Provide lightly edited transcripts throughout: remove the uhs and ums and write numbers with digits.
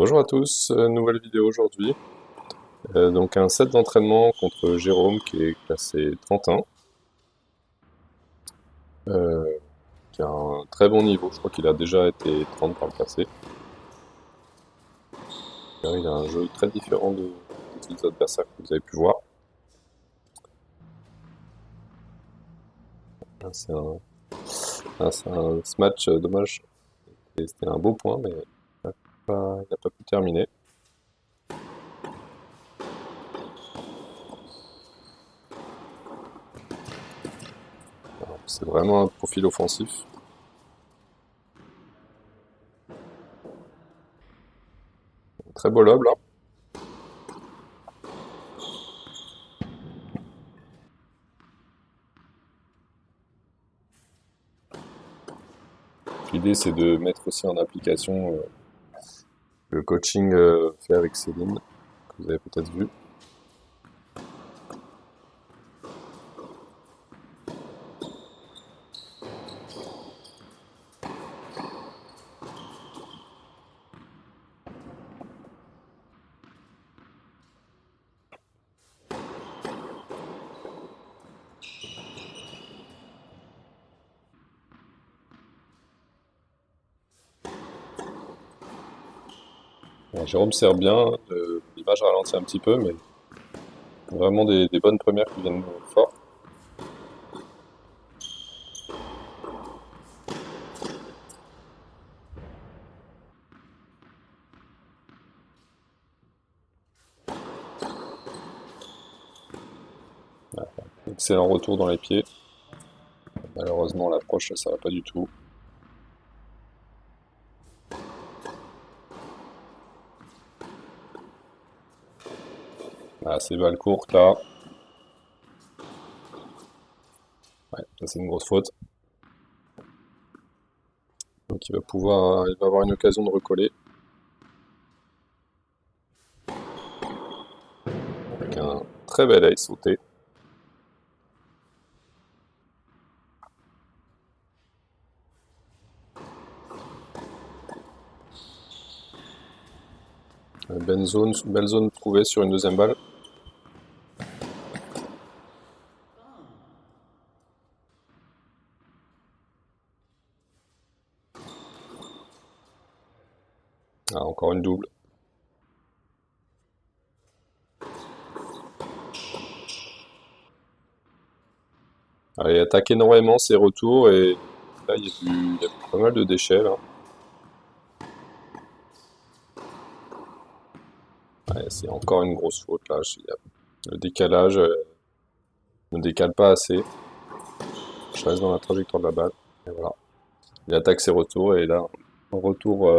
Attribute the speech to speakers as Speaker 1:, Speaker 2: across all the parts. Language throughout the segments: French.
Speaker 1: Bonjour à tous, nouvelle vidéo aujourd'hui. Donc un set d'entraînement contre Jérôme qui est classé 31, euh, qui a un très bon niveau, je crois qu'il a déjà été 30 par le passé. Il a un jeu très différent des autres adversaires que vous avez pu voir. Là, ce match, dommage, c'était un beau point, mais il n'a pas pu terminer. C'est vraiment un profil offensif. Très beau lob là. L'idée c'est de mettre aussi en application le coaching fait avec Céline, que vous avez peut-être vu. Jérôme sert bien, l'image ralentit un petit peu, mais vraiment des bonnes premières qui viennent fort. Excellent retour dans les pieds. Malheureusement, l'approche, ça va pas du tout. Ah, c'est balle courte là. Ouais, ça c'est une grosse faute. Donc il va avoir une occasion de recoller avec un très bel ace sauté. Belle zone trouvée sur une deuxième balle. Ah, encore une double. Ah, il attaque énormément ses retours et là il y a pas mal de déchets là. Ouais, c'est encore une grosse faute là. Le décalage ne décale pas assez. Je reste dans la trajectoire de la balle. Et voilà. Il attaque ses retours et là, un retour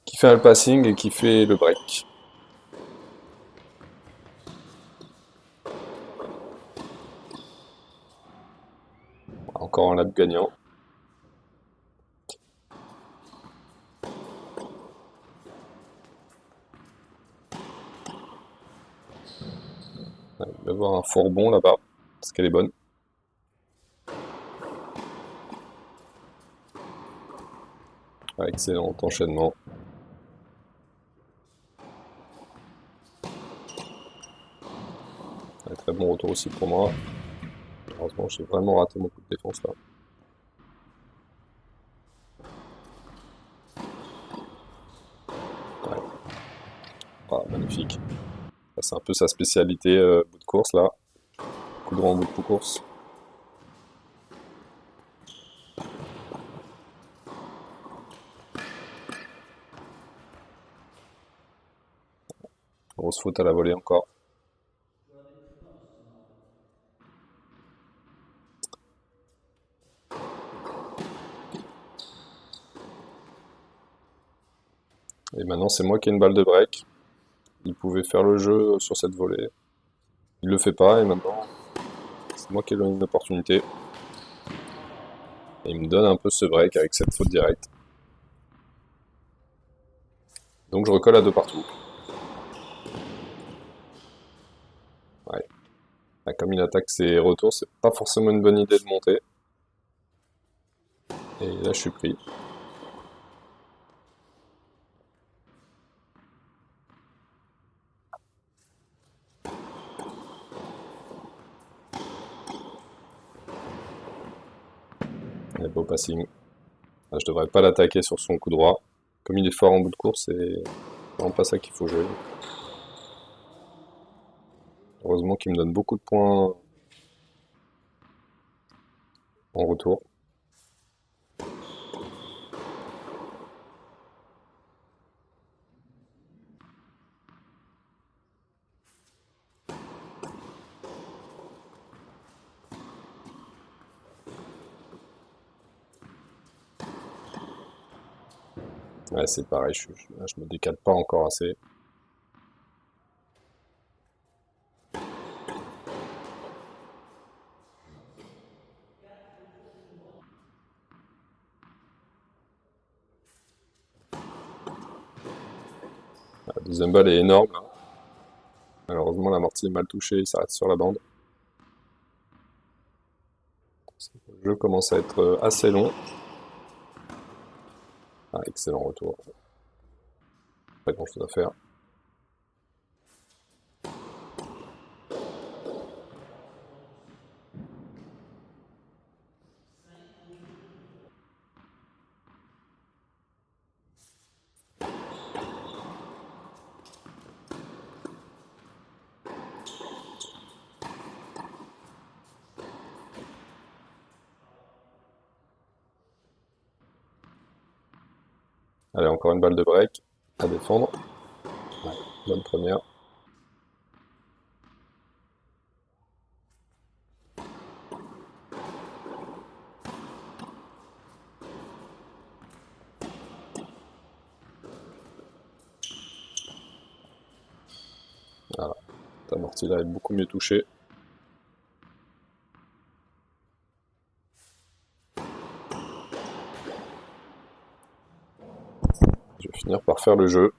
Speaker 1: qui fait un passing et qui fait le break. Encore un lap gagnant. Il va y avoir un fort bon là-bas, parce qu'elle est bonne. Ouais, excellent enchaînement. Ouais, très bon retour aussi pour moi. Heureusement, j'ai vraiment raté mon coup de défense là. Ouais. Ah, magnifique. C'est un peu sa spécialité, bout de course là. Coup droit en bout de course. Grosse faute à la volée encore. Et maintenant, c'est moi qui ai une balle de break. Il pouvait faire le jeu sur cette volée. Il le fait pas et maintenant, c'est moi qui ai une opportunité. Et il me donne un peu ce break avec cette faute directe. Donc je recolle à deux partout. Ouais. Là, comme il attaque ses retours, c'est pas forcément une bonne idée de monter. Et là, je suis pris. Beau passing. Ah, je devrais pas l'attaquer sur son coup droit. Comme il est fort en bout de course, c'est vraiment pas ça qu'il faut jouer. Heureusement qu'il me donne beaucoup de points en retour. Ouais, c'est pareil, je me décale pas encore assez. La deuxième balle est énorme, là. Malheureusement, l'amorti est mal touché, il s'arrête sur la bande. Le jeu commence à être assez long. Ah, excellent retour. Pas grand chose à faire. Allez, encore une balle de break à défendre. Ouais, bonne première. Voilà. Amorti là est beaucoup mieux touché. Je vais finir par faire le jeu.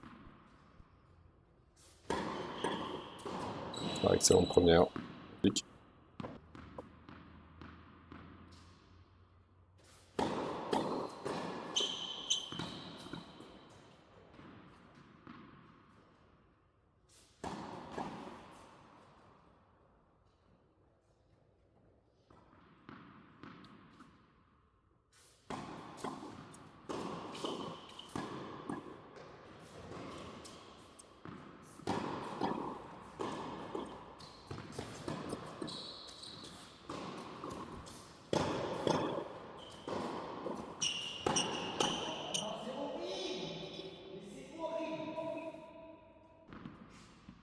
Speaker 1: Ah, excellente première. Clic.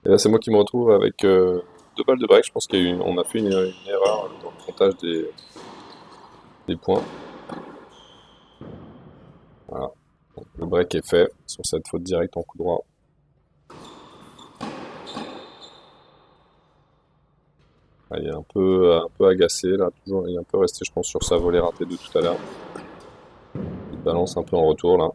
Speaker 1: Et là, c'est moi qui me retrouve avec deux balles de break. Je pense on a fait une erreur dans le comptage des points. Voilà. Donc, le break est fait sur cette faute directe en coup droit. Ah, il est un peu agacé là, toujours, il est un peu resté, je pense, sur sa volée ratée de tout à l'heure. Il balance un peu en retour là.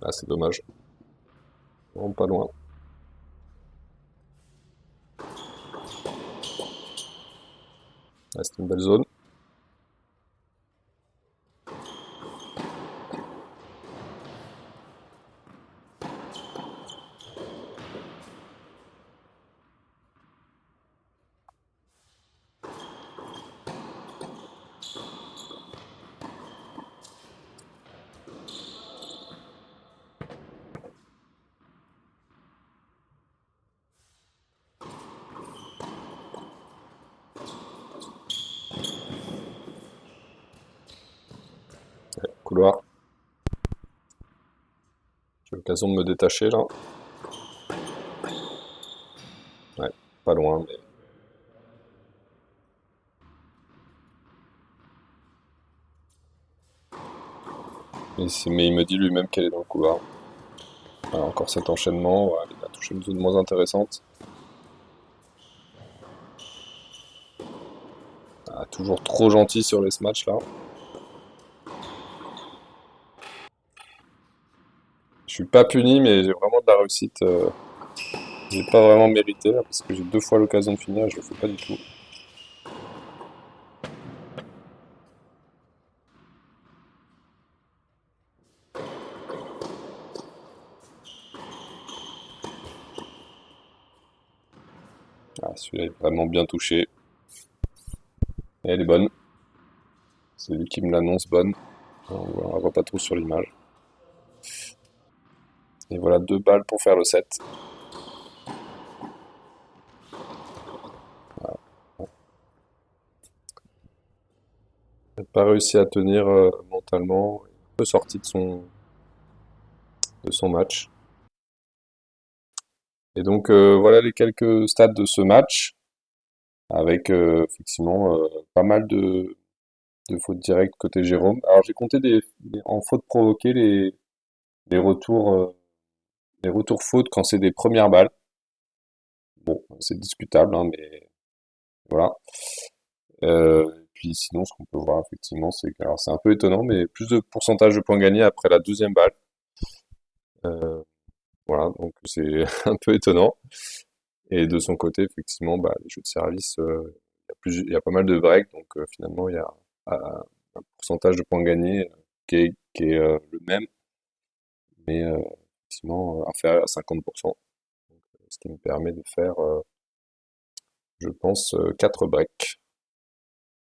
Speaker 1: Ah, c'est dommage. Vraiment pas loin. Ah, c'est une belle zone. Ouais, couloir. J'ai l'occasion de me détacher là. Ouais, pas loin, mais il me dit lui-même qu'elle est dans le couloir. Voilà, encore cet enchaînement. Voilà, il a touché une zone moins intéressante. Ah, toujours trop gentil sur les matchs là. Je suis pas puni, mais j'ai vraiment de la réussite. J'ai pas vraiment mérité là, parce que j'ai deux fois l'occasion de finir et je le fais pas du tout. Ah, celui-là est vraiment bien touché. Et elle est bonne. C'est lui qui me l'annonce bonne. On la voit pas trop sur l'image. Et voilà, 2 balles pour faire le 7. Il n'a pas réussi à tenir mentalement. Il est un peu sorti de son match. Et donc voilà les quelques stats de ce match, avec effectivement pas mal de fautes directes côté Jérôme. Alors j'ai compté en fautes provoquées les retours, les retours fautes quand c'est des premières balles. Bon, c'est discutable, hein, mais voilà. Et puis sinon, ce qu'on peut voir effectivement, c'est que alors c'est un peu étonnant, mais plus de pourcentage de points gagnés après la deuxième balle. Euh, voilà, donc c'est un peu étonnant. Et de son côté, effectivement, bah, les jeux de service, il y a pas mal de breaks, donc finalement, il y a un pourcentage de points gagnés qui est le même, mais effectivement inférieur à 50%, ce qui me permet de faire, je pense, 4 breaks.